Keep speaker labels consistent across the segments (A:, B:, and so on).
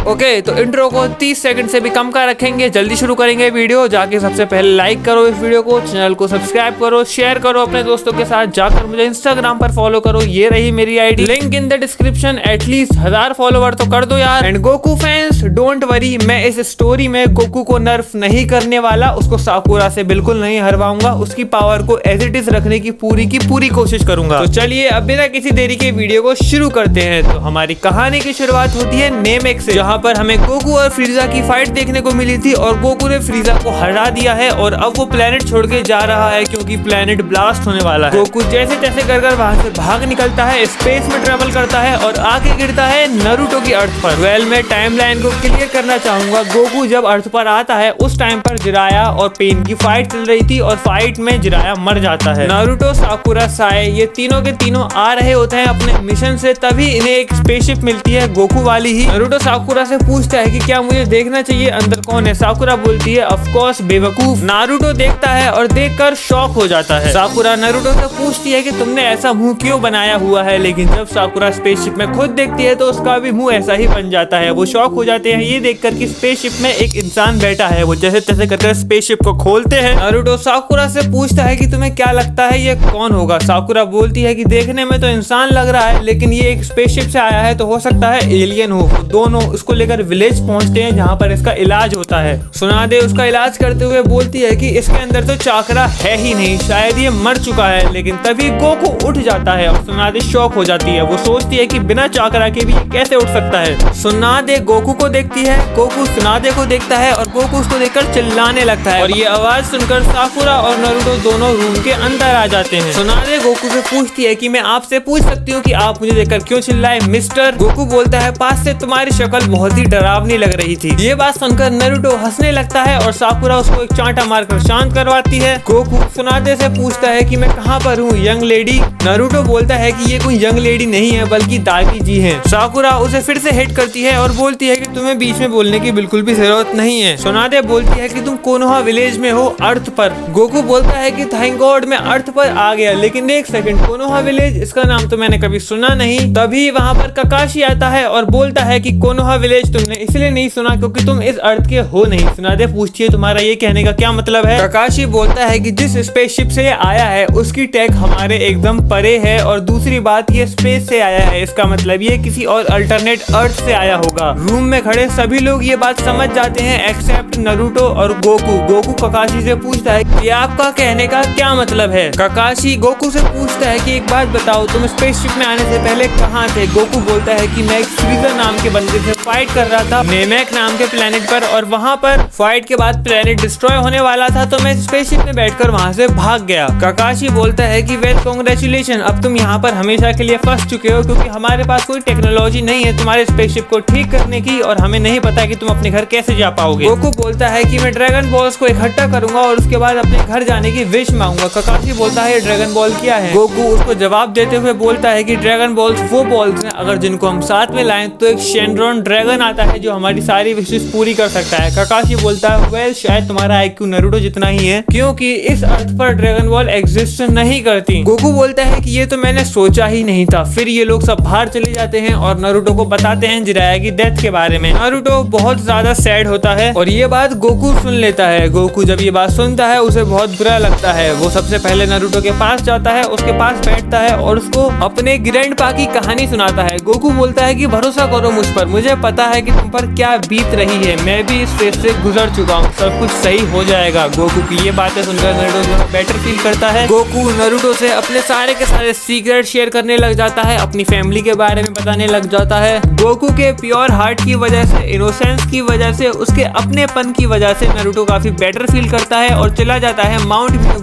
A: Okay, तो intro को 30 second से भी कम का रखेंगे। जल्दी शुरू करेंगे वीडियो। जाके सबसे पहले लाइक करो इस वीडियो को, चैनल को सब्सक्राइब करो, शेयर करो अपने दोस्तों के साथ, जाकर मुझे इंस्टाग्राम पर फॉलो करो। ये रही मेरी ID, link in the description. At least 1000 follower तो कर दो यार। And Goku fans don't worry, मैं इस स्टोरी में गोकू को नर्फ नहीं करने वाला, उसको साकुरा से बिल्कुल नहीं हरवाऊंगा, उसकी पावर को एज इट इज रखने की पूरी कोशिश करूंगा। तो चलिए अब बिना किसी देरी के वीडियो को शुरू करते हैं। तो हमारी कहानी की शुरुआत होती है नेमेक से, जहाँ पर हमें गोकू और फ्रीजा की फाइट देखने को मिली थी और गोकू ने फ्रीजा को हरा दिया है और अब वो प्लेनेट छोड़ के जा रहा है क्योंकि प्लेनेट ब्लास्ट होने वाला है। गोकू जैसे तैसे कर वहां से भाग निकलता है, स्पेस में ट्रेवल करता है और आके गिरता है नारुतो की अर्थ पर। वेल, मैं टाइमलाइन को क्लियर करना चाहूंगा। गोकू जब अर्थ पर आता है उस टाइम पर जिराया और पेन की फाइट चल रही थी और फाइट में जिराया मर जाता है। नारुतो, साकुरा, साए ये तीनों के तीनों आ रहे होते हैं अपने मिशन से, तभी इन्हें एक स्पेसशिप मिलती है गोकू वाली ही। नारुतो साकुरा से पूछता है कि क्या मुझे देखना चाहिए अंदर कौन है। साकुरा बोलती है ऑफ कोर्स बेवकूफ। नारुतो देखता है और देखकर शॉक हो जाता है। साकुरा नारुतो से पूछती है कि तुमने ऐसा मुंह क्यों बनाया हुआ है, लेकिन जब साकुरा स्पेसशिप में खुद देखती है तो उसका भी मुंह ऐसा ही बन जाता है। वो शॉक हो जाते हैं ये देखकर कि स्पेसशिप में एक इंसान बैठा है। वो जैसे तैसे करके स्पेसशिप को खोलते हैं। नारुतो साकुरा से पूछता है कि तुम्हें क्या लगता है ये कौन होगा। साकुरा बोलती है कि देखने में तो इंसान लग रहा है, लेकिन ये एक स्पेसशिप से आया है तो हो सकता है एलियन हो। दोनों उसको लेकर विलेज पहुंचते हैं जहाँ पर इसका इलाज होता है। सुनादे उसका इलाज करते हुए बोलती है कि इसके अंदर तो चाकरा है ही नहीं, शायद ये मर चुका है। लेकिन तभी गोकू उठ जाता है और सुनादे शॉक हो जाती है। वो सोचती है कि बिना चाकरा के भी कैसे उठ सकता है। सुनादे गोकू को देखती है, गोकू सुनादे को देखता है और गोकू उसको देखकर चिल्लाने लगता है और ये आवाज सुनकर साकुरा और नारुतो दोनों रूम के अंदर आ जाते हैं। सुनादे गोकू से पूछती है कि मैं आपसे पूछ सकती हूँ कि आप मुझे देखकर क्यों चिल्लाए मिस्टर। गोकू बोलता है पास से तुम्हारी शक्ल बहुत ही डरावनी लग रही थी। ये बात सुनकर नारुतो हंसने लगता है और साकुरा उसको एक चांटा मारकर शांत करवाती है। गोकू सुनादे से पूछता है कि मैं कहाँ पर हूँ यंग लेडी। नारुतो बोलता है कि ये कोई यंग लेडी नहीं है बल्कि दागी जी हैं। साकुरा उसे फिर से हिट करती है और बोलती है कि तुम्हें बीच में बोलने की बिल्कुल भी जरूरत नहीं है। सुनादे बोलती है कि तुम कोनोहा विलेज में हो अर्थ पर। गोकू बोलता है कि थैंक गॉड मैं अर्थ पर आ गया, लेकिन एक सेकंड, कोनोहा विलेज इसका नाम तो मैंने कभी सुना नहीं। तभी वहाँ पर ककाशी आता है और बोलता है कि कोनोहा विलेज तुमने इसलिए नहीं सुना क्योंकि तुम इस अर्थ के हो नहीं। सुनादे पूछती है तुम्हारा ये कहने का क्या मतलब है। ककाशी बोलता है कि जिस स्पेसशिप से ये आया है उसकी टेक हमारे एकदम परे है और दूसरी बात ये स्पेस से आया है, इसका मतलब ये किसी और अल्टरनेट अर्थ से आया होगा। रूम में खड़े सभी लोग ये बात समझ जाते हैं एक्सेप्ट नारुतो और गोकू। गोकू ककाशी से पूछता है कि आपका कहने का क्या मतलब है। ककाशी गोकू से पूछता है कि एक बात बताओ, तुम स्पेसशिप में आने से पहले कहाँ थे। गोकू बोलता है कि मैं एक फ्रीजा नाम के बंदे से फाइट कर रहा था नेमेक नाम के प्लेनेट पर और वहाँ पर फाइट के बाद प्लेनेट डिस्ट्रॉय होने वाला था तो मैं स्पेसशिप में बैठकर वहाँ से भाग गया। ककाशी बोलता है कि वेल कांग्रेचुलेशन, अब तुम यहाँ पर हमेशा के लिए फंस चुके हो क्योंकि हमारे पास कोई टेक्नोलॉजी नहीं है तुम्हारे स्पेसशिप को ठीक करने की और हमें नहीं पता कि तुम अपने घर कैसे जा पाओगे। गोकू बोलता है कि मैं ड्रैगन बॉल्स को इकट्ठा करूंगा और उसके बाद अपने घर जाने की विश मांगूंगा। ककाशी बोलता है ड्रैगन बॉल क्या है। गोकू उसको जवाब देते हुए बोलता है कि ड्रैगन बॉल्स वो बॉल्स हैं अगर जिनको हम साथ में लाएं तो एक शेनरॉन ड्रैगन आता है जो हमारी सारी विशेष पूरी कर सकता है। ककाशी बोलता है वेल शायद तुम्हारा आईक्यू नारुतो जितना ही है क्योंकि इस अर्थ पर ड्रैगन बॉल एग्जिस्ट नहीं करती। गोकू बोलता है कि ये तो मैंने सोचा ही नहीं था। फिर ये लोग सब बाहर चले जाते हैं और नारुतो को बताते हैं जिराया की डेथ के बारे में। नारुतो बहुत ज्यादा सैड होता है और ये बात गोकू सुन लेता है। गोकू जब ये बात सुनता है उसे बहुत बुरा लगता है। वो सबसे पहले नारुतो के पास जाता है, उसके पास बैठता है और उसको अपने ग्रैंडपा की कहानी सुनाता है। गोकू बोलता है कि भरोसा करो मुझ पर, मुझे पता है कि तुम पर क्या बीत रही है, मैं भी इस फेज से गुजर चुका हूँ, सब कुछ सही हो जाएगा। गोकू की ये बातें सुनकर नारुतो बेटर फील करता है। गोकू नारुतो से अपने सारे के सारे सीक्रेट शेयर करने लग जाता है, अपनी फैमिली के बारे में बताने लग जाता है। गोकू के प्योर हार्ट की वजह से, इनोसेंस की वजह से, उसके अपनेपन की वजह से नारुतो काफी बेटर फील करता है और चला जाता है माउंट में।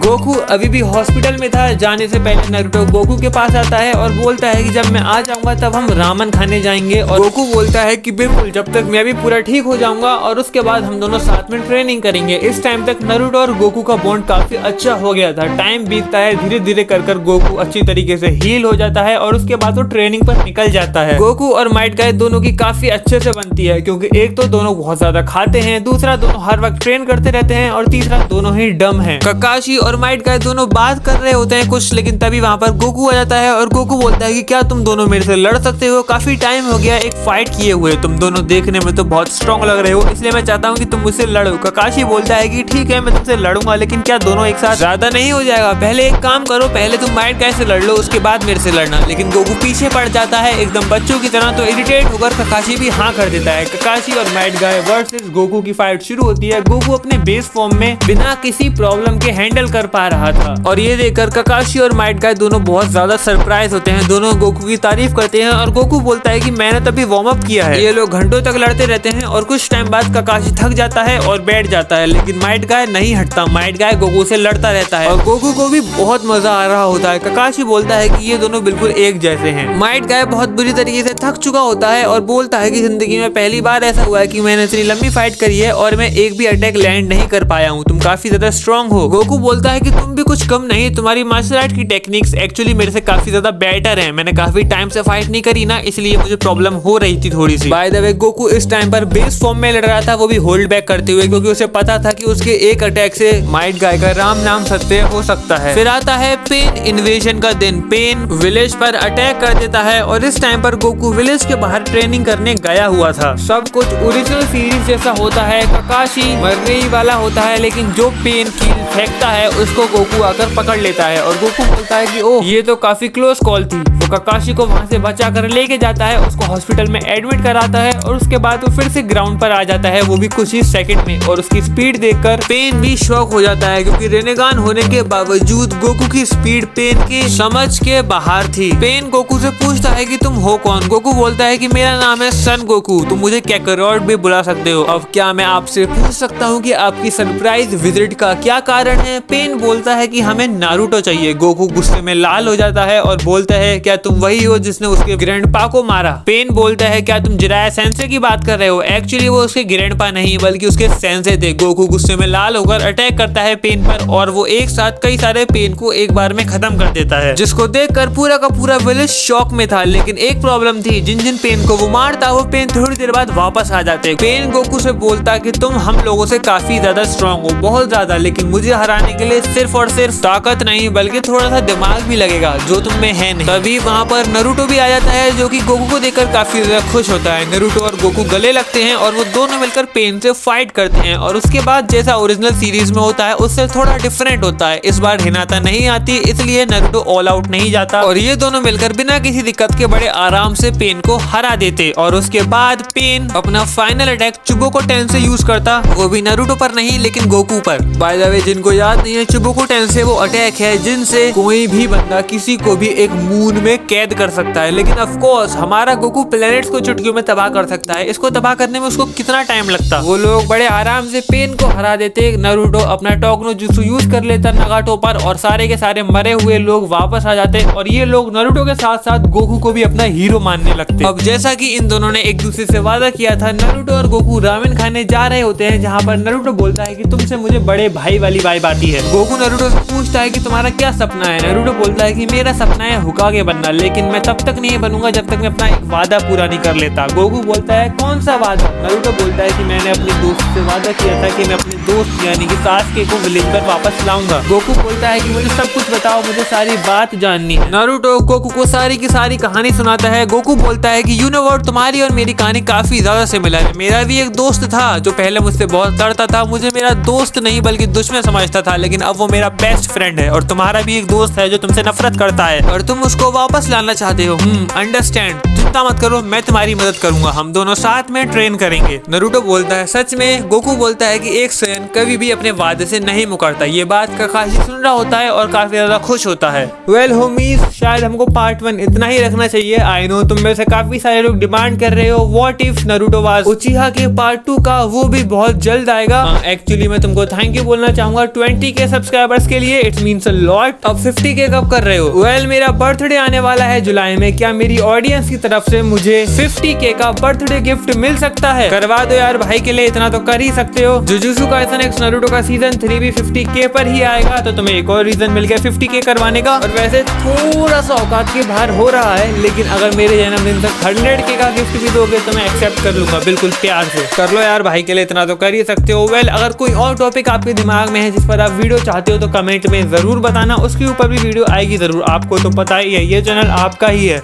A: गोकू अभी भी हॉस्पिटल में था। जाने से पहले नारुतो गोकू के पास आता है और बोलता है कि जब मैं आ जाऊंगा तब हम रामन खाने जाएंगे। और गोकू बोलता है कि बिल्कुल, जब तक मैं भी पूरा ठीक हो जाऊंगा और उसके बाद हम दोनों साथ में ट्रेनिंग करेंगे। इस टाइम तक नारुतो और गोकू का बॉन्ड काफी अच्छा हो गया था। टाइम बीतता है, धीरे धीरे कर गोकू अच्छी तरीके से हील हो जाता है और उसके बाद वो ट्रेनिंग पर निकल जाता है। गोकू और माइट गाय दोनों की काफी अच्छे से बनती है क्योंकि एक तो दोनों बहुत ज्यादा खाते हैं, दूसरा दोनों हर वक्त ट्रेन करते रहते हैं और तीसरा दोनों ही डम हैं। ककाशी और माइट गाय दोनों बात कर रहे होते हैं कुछ, लेकिन तभी वहाँ पर गोकू आ जाता है और गोकू बोलता है कि क्या तुम दोनों मेरे से लड़ सकते हो, काफी टाइम हो गया एक फाइट किए हुए, तुम दोनों देखने में तो बहुत स्ट्रॉन्ग लग रहे हो, इसलिए मैं चाहता हूँ कि तुम मुझसे लड़ो। ककाशी बोलता है कि ठीक है मैं तुमसे लड़ूंगा, लेकिन क्या दोनों एक साथ ज्यादा नहीं हो जाएगा? पहले एक काम करो, पहले तुम माइट गाय से लड़ लो, उसके बाद मेरे से लड़ना। लेकिन गोकू पीछे पड़ जाता है एकदम बच्चों की तरह, तो इरिटेट होकर ककाशी भी हाँ कर देता है। ककाशी और माइट गाय वर्सेस गोकू की फाइट शुरू होती है। गोकू अपने बेस फॉर्म में बिना किसी प्रॉब्लम के हैंडल कर पा रहा था, और ये देखकर ककाशी और माइट गाय दोनों बहुत ज्यादा सरप्राइज होते हैं। दोनों गोकू की तारीफ करते हैं और गोकू बोलता है कि मैंने तभी वार्म अप किया है। ये लोग घंटों तक लड़ते रहते हैं और कुछ टाइम बाद ककाशी थक जाता है और बैठ जाता है, लेकिन माइट गाय नहीं हटता। माइट गाय गोकू से लड़ता रहता है और गोकू को भी बहुत मजा आ रहा होता है। ककाशी बोलता है कि ये दोनों बिल्कुल एक जैसे हैं। माइट गाय बहुत बुरी तरीके से थक चुका होता है और बोलता है कि जिंदगी में पहली बार ऐसा हुआ है कि मैंने इतनी लंबी फाइट करी है और मैं एक भी अटैक लैंड नहीं कर पाया हूँ। तुम काफी ज्यादा स्ट्रॉन्ग हो। गोकू बोलता है कि तुम भी कुछ कम नहीं, तुम्हारी मार्शल आर्ट की टेक्निक्स एक्चुअली मेरे से काफी ज्यादा बेटर है। मैंने काफी टाइम से फाइट नहीं करी ना, इसलिए मुझे प्रॉब्लम हो रही थी थोड़ी सी। बाय द वे गोकू इस टाइम पर बेस फॉर्म में लड़ रहा था, वो भी होल्ड बैक करते हुए, क्योंकि उसे पता था कि उसके एक अटैक से माइट गाय का राम नाम सत्य हो सकता है। फिर आता है पेन इन्वेजन का दिन। पेन विलेज पर अटैक कर देता है और इस टाइम पर गोकू विलेज के बाहर ट्रेनिंग करने गया हुआ था। सब कुछ ओरिजिनल सीरीज जैसा होता है। ककाशी मरने ही वाला होता है, लेकिन जो पेन कील फेंकता है उसको गोकू आकर पकड़ लेता है और गोकू बोलता है कि ओह ये तो काफी क्लोज कॉल थी। वो ककाशी को वहां से बचा कर लेके जाता है, उसको हॉस्पिटल में एडमिट कराता है और उसके बाद वो फिर से ग्राउंड पर आ जाता है, वो भी कुछ ही सेकंड में। और उसकी स्पीड देखकर पेन भी शॉक हो जाता है, क्योंकि रेनेगान होने के बावजूद गोकू की स्पीड पेन की समझ के बाहर थी। पेन गोकू से पूछता है कि तुम हो कौन? गोकू बोलता है कि मेरा नाम है सन गोकू, तुम मुझे कैकारोट भी बुला सकते हो। अब क्या मैं आपसे पूछ सकता हूँ कि आपकी सरप्राइज विजिट का क्या कारण है? पेन बोलता है कि हमें नारुतो चाहिए। गोकू गुस्से में लाल हो जाता है और बोलता है क्या तुम वही हो जिसने उसके ग्रैंडपा को मारा? पेन बोलता है क्या तुम जिराया सेंसे की बात कर रहे हो? एक्चुअली वो उसके ग्रैंडपा नहीं बल्कि उसके सेंसे थे। गोकू गुस्से में लाल होकर अटैक करता है पेन पर और वो एक साथ कई सारे पेन को एक बार में खत्म कर देता है, जिसको देखकर पूरा का पूरा विलेज शॉक में था। लेकिन एक प्रॉब्लम थी, जिन जिन पेन को वो मारता वो पेन थोड़ी देर बाद वापस आ जाते। पेन गोकू से बोलता कि तुम हम लोगों से काफी ज्यादा स्ट्रॉन्ग हो, बहुत ज्यादा, लेकिन मुझे हराने के लिए सिर्फ और सिर्फ ताकत नहीं बल्कि थोड़ा सा दिमाग भी लगेगा जो तुम में है नहीं। तभी वहाँ पर नारुतो भी आ जाता है, जो कि गोकू को देखकर काफी ज्यादा खुश होता है। नारुतो और गोकू गले लगते हैं और वो दोनों मिलकर पेन से फाइट करते हैं और उसके बाद जैसा ओरिजिनल सीरीज में होता है उससे थोड़ा डिफरेंट होता है। इस बार हिनाता नहीं आती, इसलिए नारुतो ऑल आउट नहीं जाता और ये दोनों मिलकर बिना किसी दिक्कत के बड़े आराम से पेन को हरा देते। और उसके बाद पेन अपना फाइनल अटैक चुबोको टेंसे यूज करता, वो भी नारुतो पर नहीं लेकिन गोकू पर। बाय द वे जिनको याद नहीं है, चुबोको टेंसे वो अटैक है जिनसे कोई भी बंदा किसी को भी एक मून में कैद कर सकता है, लेकिन ऑफ कोर्स हमारा गोकू प्लैनेट्स को चुटकियों में तबाह कर सकता है। इसको तबाह करने में उसको कितना टाइम लगता? वो लोग बड़े आराम से पेन को हरा देते। नारुतो अपना टोकनो जुत्सु यूज कर लेता नागाटो पर और सारे के सारे मरे हुए लोग वापस आ जाते और ये लोग नारुतो के साथ साथ गोकू को भी अपना हीरो मानने लगते। अब जैसा कि इन दोनों ने एक दूसरे से वादा किया था, नारुतो और गोकू रामेन खाने जा रहे होते हैं, जहाँ पर नारुतो बोलता है कि तुमसे मुझे बड़े भाई वाली वाइब आती है। गोकू नारुतो से पूछता है कि तुम्हारा क्या सपना है? नारुतो बोलता है कि मेरा सपना है हुकागे बनना, लेकिन मैं तब तक नहीं बनूंगा जब तक मैं अपना एक वादा पूरा नहीं कर लेता। गोकू बोलता है कौन सा वादा? नारुतो बोलता है कि मैंने अपने दोस्त से वादा किया था कि मैं अपने दोस्त यानी कि सासुके को विलेज पर वापस लाऊंगा। गोकू बोलता है कि मुझे सब कुछ बताओ, मुझे सारी बात जाननी है। नारुतो गोकू को सारी की सारी कहानी सुनाता है। गोकू बोलता है कि यू नो व्हाट, तुम्हारी और मेरी कहानी काफी ज्यादा सिमिलर है। मेरा भी एक दोस्त था जो पहले मुझसे बहुत डरता था, मुझे मेरा दोस्त नहीं बल्कि दुश्मन समझता था, लेकिन अब वो मेरा बेस्ट फ्रेंड है। और तुम्हारा भी एक दोस्त है जो तुमसे नफरत करता है और तुम उसको वापस लाना चाहते हो। अंडरस्टैंड, चिंता मत करो, मैं तुम्हारी मदद करूंगा, हम दोनों साथ में ट्रेन करेंगे। नारुतो बोलता है सच में? गोकू बोलता है कि एक सैन कभी भी अपने वादे से नहीं मुकरता। ये बात ककाशी सुन रहा होता है और काफी ज्यादा खुश होता है। वेल होमीज, शायद हमको पार्ट 1 इतना ही रखना चाहिए। आई नो तुम में से काफी सारे लोग डिमांड कर रहे हो व्हाट इफ नारुतो वाज उचिहा के पार्ट 2 का, वो भी बहुत जल्द आएगा। एक्चुअली मैं तुमको थैंक यू बोलना चाहूंगा 20K सब्सक्राइबर्स के लिए, इट मींस अ लॉट। अब 50K कब कर रहे हो? वेल मेरा बर्थडे आने वाला है जुलाई में, क्या मेरी ऑडियंस की तरफ से मुझे 50K का बर्थडे गिफ्ट मिल सकता है? करवा दो यार भाई के लिए, इतना तो कर ही सकते हो। जुजुत्सु काइसन एक्स नारुतो का सीजन 3 भी 50K पर ही आएगा, तो तुम्हें एक और रीजन मिल गया 50K करवाने का। और वैसे थोड़ा सा औकात के बाहर हो रहा है, लेकिन अगर मेरे जन्मदिन तक 100K का गिफ्ट भी दोगे तो मैं एक्सेप्ट कर लूंगा, बिल्कुल प्यार से। कर लो यार भाई के लिए, इतना तो कर ही सकते हो। वेल अगर कोई और टॉपिक आपके दिमाग में है जिस पर आप वीडियो चाहते हो तो कमेंट में जरूर बताना, उसके ऊपर भी वीडियो आएगी जरूर। आपको तो पता ही है ये चैनल आपका ही है।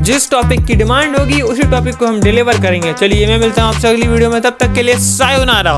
A: जिस टॉपिक की डिमांड होगी उसी टॉपिक को हम डिलीवर करेंगे। चलिए मैं मिलता हूँ आपसे अगली वीडियो में, तब तक के लिए सायोनारा।